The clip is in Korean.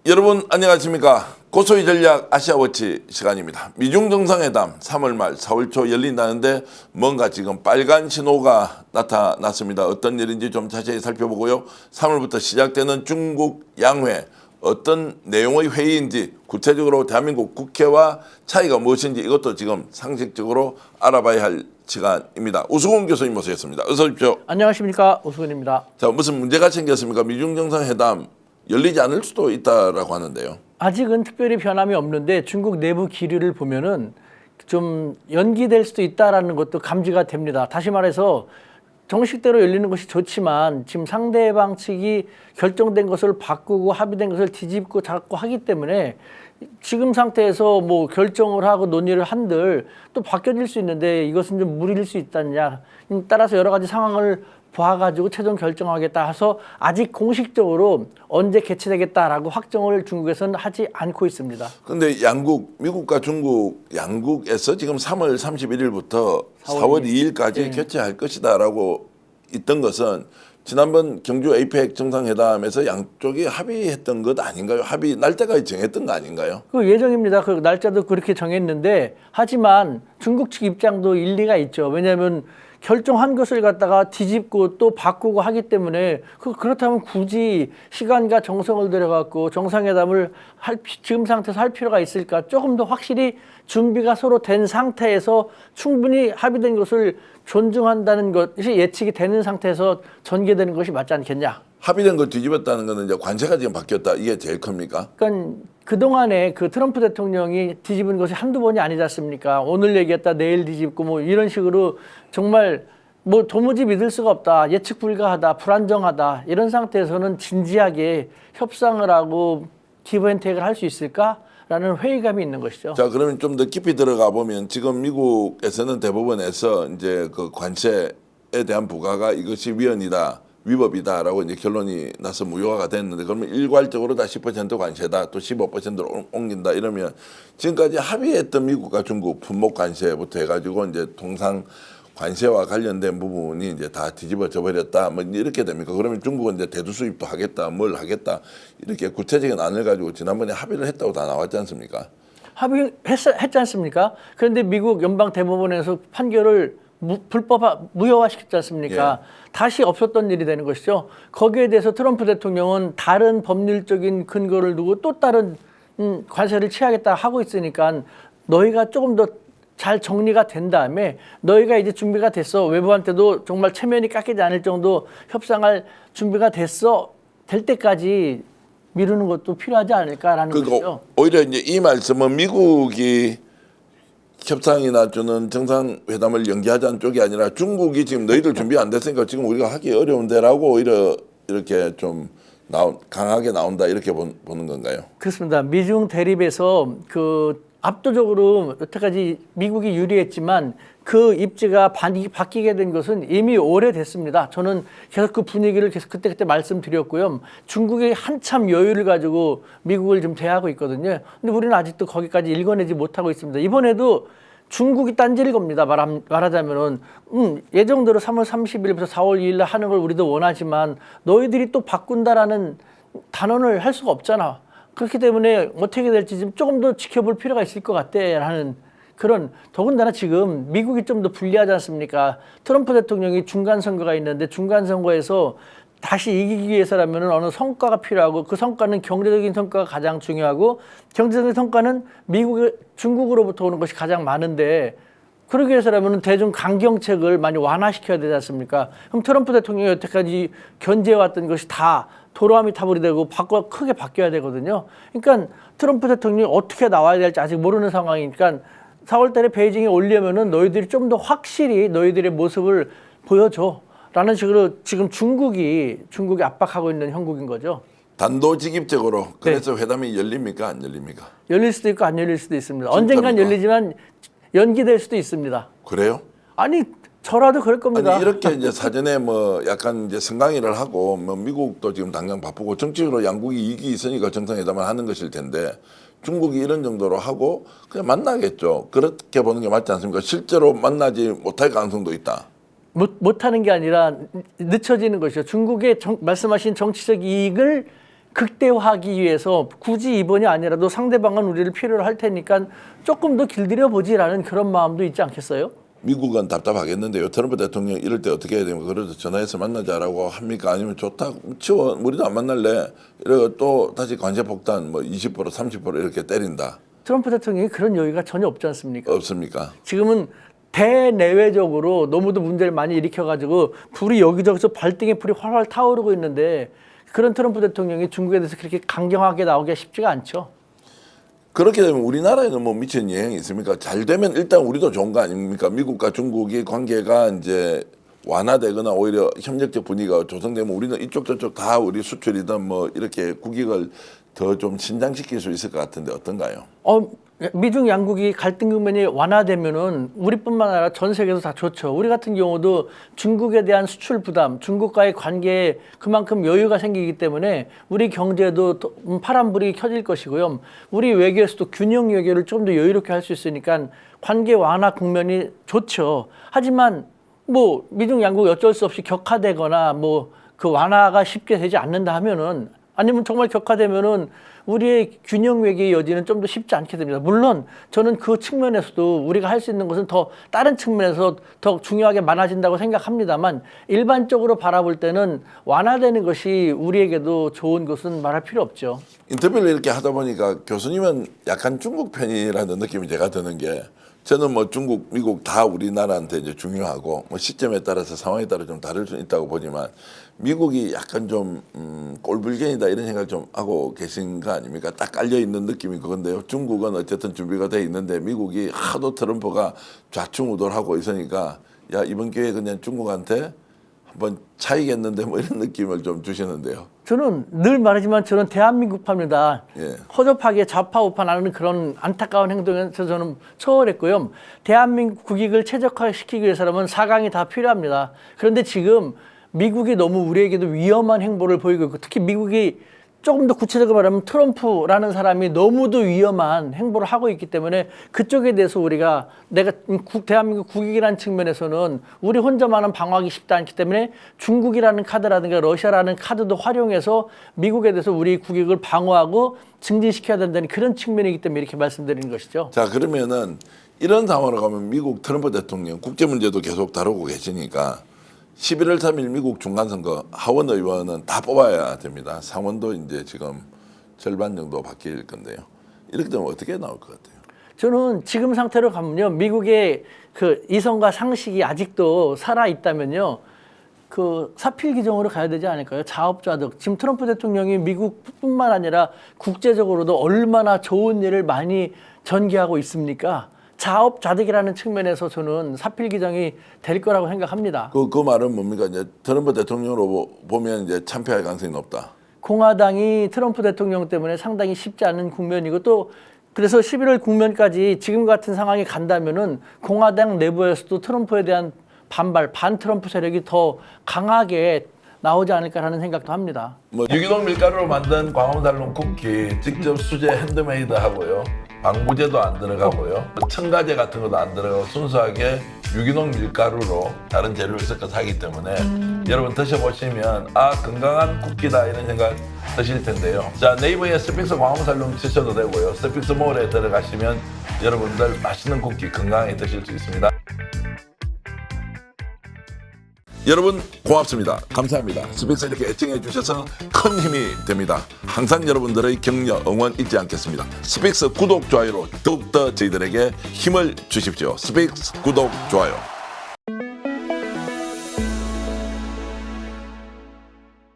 여러분 안녕하십니까. 고소의 전략 아시아워치 시간입니다. 미중 정상회담 3월 말 4월 초 열린다는데 뭔가 지금 빨간 신호가 나타났습니다. 어떤 일인지 좀 자세히 살펴보고요. 3월부터 시작되는 중국 양회 어떤 내용의 회의인지 구체적으로 대한민국 국회와 차이가 무엇인지 이것도 지금 상식적으로 알아봐야 할 시간입니다. 우수근 교수님 모시겠습니다. 어서 오십시오. 안녕하십니까. 우수근입니다. 자, 무슨 문제가 생겼습니까? 미중 정상회담 열리지 않을 수도 있다라고 하는데요. 아직은 특별히 변함이 없는데 중국 내부 기류를 보면은 좀 연기될 수도 있다라는 것도 감지가 됩니다. 다시 말해서 정식대로 열리는 것이 좋지만 지금 상대방 측이 결정된 것을 바꾸고 합의된 것을 뒤집고 잡고 하기 때문에 지금 상태에서 뭐 결정을 하고 논의를 한들 또 바뀌어질 수 있는데 이것은 좀 무리일 수 있다냐. 따라서 여러 가지 상황을 봐가지고 최종 결정하겠다 해서 아직 공식적으로 언제 개최되겠다라고 확정을 중국에서는 하지 않고 있습니다. 그런데 양국, 미국과 중국 양국에서 지금 3월 31일부터 4월 2일까지 개최할 것이다라고 있던 것은 지난번 경주 에이펙 정상회담에서 양쪽이 합의했던 것 아닌가요? 합의 날짜가 정했던 거 아닌가요? 그 예정입니다. 그 날짜도 그렇게 정했는데 하지만 중국 측 입장도 일리가 있죠. 왜냐하면 결정한 것을 갖다가 뒤집고 또 바꾸고 하기 때문에 그렇다면 굳이 시간과 정성을 들여갖고 정상회담을 지금 상태에서 할 필요가 있을까? 조금 더 확실히 준비가 서로 된 상태에서 충분히 합의된 것을 존중한다는 것이 예측이 되는 상태에서 전개되는 것이 맞지 않겠냐? 합의된 걸 뒤집었다는 것은 이제 관세가 지금 바뀌었다. 이게 제일 큽니까? 그러니까 그동안에 그 트럼프 대통령이 뒤집은 것이 한두 번이 아니지 않습니까? 오늘 얘기했다 내일 뒤집고 뭐 이런 식으로 정말 뭐 도무지 믿을 수가 없다. 예측 불가하다. 불안정하다. 이런 상태에서는 진지하게 협상을 하고 기브앤테이크를 할 수 있을까라는 회의감이 있는 것이죠. 자, 그러면 좀 더 깊이 들어가 보면 지금 미국에서는 대법원에서 이제 그 관세에 대한 부과가 이것이 위법이다라고 이제 결론이 나서 무효화가 됐는데 그러면 일괄적으로 다 10% 관세다 또 15%로 옮긴다 이러면 지금까지 합의했던 미국과 중국 품목 관세부터 해가지고 이제 통상 관세와 관련된 부분이 이제 다 뒤집어져 버렸다 뭐 이렇게 됩니까? 그러면 중국은 이제 대두 수입도 하겠다 뭘 하겠다 이렇게 구체적인 안을 가지고 지난번에 합의를 했다고 다 나왔지 않습니까? 합의했지 않습니까? 그런데 미국 연방 대법원에서 판결을 불법 무효화시켰지 않습니까? 예. 다시 없었던 일이 되는 것이죠. 거기에 대해서 트럼프 대통령은 다른 법률적인 근거를 두고 또 다른 관세를 취하겠다 하고 있으니까 너희가 조금 더 잘 정리가 된 다음에 너희가 이제 준비가 됐어. 외부한테도 정말 체면이 깎이지 않을 정도 협상할 준비가 됐어. 될 때까지 미루는 것도 필요하지 않을까라는 것이죠. 오히려 이제 이 말씀은 미국이 협상이나 주는 정상회담을 연기하자는 쪽이 아니라 중국이 지금 너희들 준비 안 됐으니까 지금 우리가 하기 어려운데라고 오히려 이렇게 좀 강하게 나온다 이렇게 보는 건가요? 그렇습니다. 미중 대립에서 그 압도적으로 여태까지 미국이 유리했지만 그 입지가 바뀌게 된 것은 이미 오래됐습니다. 저는 계속 그 분위기를 계속 그때 말씀드렸고요. 중국이 한참 여유를 가지고 미국을 좀 대하고 있거든요. 근데 우리는 아직도 거기까지 읽어내지 못하고 있습니다. 이번에도 중국이 딴지를 겁니다. 말하자면은 예정대로 3월 30일부터 4월 2일 하는 걸 우리도 원하지만 너희들이 또 바꾼다라는 단언을 할 수가 없잖아. 그렇기 때문에 어떻게 될지 좀 조금 더 지켜볼 필요가 있을 것 같다라는 그런 더군다나 지금 미국이 좀 더 불리하지 않습니까? 트럼프 대통령이 중간 선거가 있는데 중간 선거에서 다시 이기기 위해서라면 어느 성과가 필요하고 그 성과는 경제적인 성과가 가장 중요하고 경제적인 성과는 중국으로부터 오는 것이 가장 많은데 그러기 위해서라면 대중 강경책을 많이 완화시켜야 되지 않습니까? 그럼 트럼프 대통령이 여태까지 견제해왔던 것이 다 도로함이 타불이 되고 크게 바뀌어야 되거든요. 그러니까 트럼프 대통령이 어떻게 나와야 될지 아직 모르는 상황이니까 4월 달에 베이징에 오려면은 너희들이 좀 더 확실히 너희들의 모습을 보여줘. 라는 식으로 지금 중국이 압박하고 있는 형국인 거죠. 단도직입적으로 그래서 회담이 열립니까 안 열립니까? 열릴 수도 있고 안 열릴 수도 있습니다. 진짜입니까? 언젠간 열리지만 연기될 수도 있습니다. 그래요? 아니 저라도 그럴 겁니다. 아니 이렇게 이제 사전에 뭐 약간 이제 선강의를 하고 뭐 미국도 지금 당장 바쁘고 정치적으로 양국이 이익이 있으니까 정상회담을 하는 것일 텐데 중국이 이런 정도로 하고 그냥 만나겠죠. 그렇게 보는 게 맞지 않습니까? 실제로 만나지 못할 가능성도 있다. 못하는 게 아니라 늦춰지는 것이죠. 중국의 말씀하신 정치적 이익을 극대화하기 위해서 굳이 이번이 아니라도 상대방은 우리를 필요로 할 테니까 조금 더 길들여 보지라는 그런 마음도 있지 않겠어요? 미국은 답답하겠는데요. 트럼프 대통령 이럴 때 어떻게 해야 되면 그래도 전화해서 만나자라고 합니까? 아니면 좋다 치워 우리도 안 만날래. 이러고 또 다시 관세 폭탄 뭐 20% 30% 이렇게 때린다. 트럼프 대통령이 그런 여유가 전혀 없지 않습니까? 없습니까? 지금은 대내외적으로 너무도 문제를 많이 일으켜가지고 불이 여기저기서 발등에 불이 활활 타오르고 있는데 그런 트럼프 대통령이 중국에 대해서 그렇게 강경하게 나오기가 쉽지가 않죠. 그렇게 되면 우리나라에는 뭐 미친 영향이 있습니까? 잘 되면 일단 우리도 좋은 거 아닙니까? 미국과 중국의 관계가 이제 완화되거나 오히려 협력적 분위기가 조성되면 우리는 이쪽 저쪽 다 우리 수출이든 뭐 이렇게 국익을 더 좀 신장시킬 수 있을 것 같은데 어떤가요? 미중 양국이 갈등 국면이 완화되면은 우리뿐만 아니라 전 세계에서 다 좋죠. 우리 같은 경우도 중국에 대한 수출 부담, 중국과의 관계에 그만큼 여유가 생기기 때문에 우리 경제도 파란불이 켜질 것이고요. 우리 외교에서도 균형 외교를 좀 더 여유롭게 할 수 있으니까 관계 완화 국면이 좋죠. 하지만 뭐 미중 양국이 어쩔 수 없이 격화되거나 뭐 그 완화가 쉽게 되지 않는다 하면은 아니면 정말 격화되면은 우리의 균형 외교의 여지는 좀 더 쉽지 않게 됩니다. 물론 저는 그 측면에서도 우리가 할 수 있는 것은 더 다른 측면에서 더 중요하게 많아진다고 생각합니다만 일반적으로 바라볼 때는 완화되는 것이 우리에게도 좋은 것은 말할 필요 없죠. 인터뷰를 이렇게 하다 보니까 교수님은 약간 중국 편이라는 느낌이 제가 드는 게 저는 뭐 중국, 미국 다 우리나라한테 이제 중요하고 뭐 시점에 따라서 상황에 따라 좀 다를 수 있다고 보지만 미국이 약간 좀 꼴불견이다 이런 생각 좀 하고 계신 거 아닙니까? 딱 깔려 있는 느낌이 그건데요. 중국은 어쨌든 준비가 돼 있는데 미국이 하도 트럼프가 좌충우돌하고 있으니까 야 이번 기회에 그냥 중국한테 한번 차이겠는데 뭐 이런 느낌을 좀 주시는데요. 저는 늘 말하지만 저는 대한민국파입니다. 예. 허접하게 좌파 우파라는 그런 안타까운 행동에서 저는 초월했고요. 대한민국 국익을 최적화시키기 위해서라면 4강이 다 필요합니다. 그런데 지금 미국이 너무 우리에게도 위험한 행보를 보이고 있고 특히 미국이 조금 더 구체적으로 말하면 트럼프라는 사람이 너무도 위험한 행보를 하고 있기 때문에 그쪽에 대해서 우리가 대한민국 국익이라는 측면에서는 우리 혼자만은 방어하기 쉽지 않기 때문에 중국이라는 카드라든가 러시아라는 카드도 활용해서 미국에 대해서 우리 국익을 방어하고 증진시켜야 된다는 그런 측면이기 때문에 이렇게 말씀드리는 것이죠. 자 그러면은 이런 상황으로 가면 미국 트럼프 대통령 국제 문제도 계속 다루고 계시니까 11월 3일 미국 중간선거 하원 의원은 다 뽑아야 됩니다. 상원도 이제 지금 절반 정도 바뀔 건데요. 이렇게 되면 어떻게 나올 것 같아요? 저는 지금 상태로 가면요, 미국의 그 이성과 상식이 아직도 살아 있다면요, 그 사필 규정으로 가야 되지 않을까요? 자업자득. 지금 트럼프 대통령이 미국뿐만 아니라 국제적으로도 얼마나 좋은 일을 많이 전개하고 있습니까? 자업자득이라는 측면에서 저는 사필 규정이 될 거라고 생각합니다. 그 말은 뭡니까? 이제 트럼프 대통령으로 보면 이제 참패할 가능성이 높다. 공화당이 트럼프 대통령 때문에 상당히 쉽지 않은 국면이고 또 그래서 11월 국면까지 지금 같은 상황이 간다면은 공화당 내부에서도 트럼프에 대한 반발, 반 트럼프 세력이 더 강하게 나오지 않을까라는 생각도 합니다. 뭐 유기농 밀가루로 만든 광화문달롱 쿠키 직접 수제 핸드메이드 하고요. 방부제도 안 들어가고요. 첨가제 같은 것도 안 들어가고 순수하게 유기농 밀가루로 다른 재료를 섞어서 하기 때문에 여러분 드셔보시면 아 건강한 쿠키다 이런 생각 드실 텐데요. 자 네이버에 스픽스 광화문달롱 치셔도 되고요. 스픽스 몰에 들어가시면 여러분들 맛있는 쿠키 건강하게 드실 수 있습니다. 여러분 고맙습니다. 감사합니다. 스픽스 이렇게 애청해 주셔서 큰 힘이 됩니다. 항상 여러분들의 격려, 응원 잊지 않겠습니다. 스픽스 구독, 좋아요로 더욱더 저희들에게 힘을 주십시오. 스픽스 구독, 좋아요.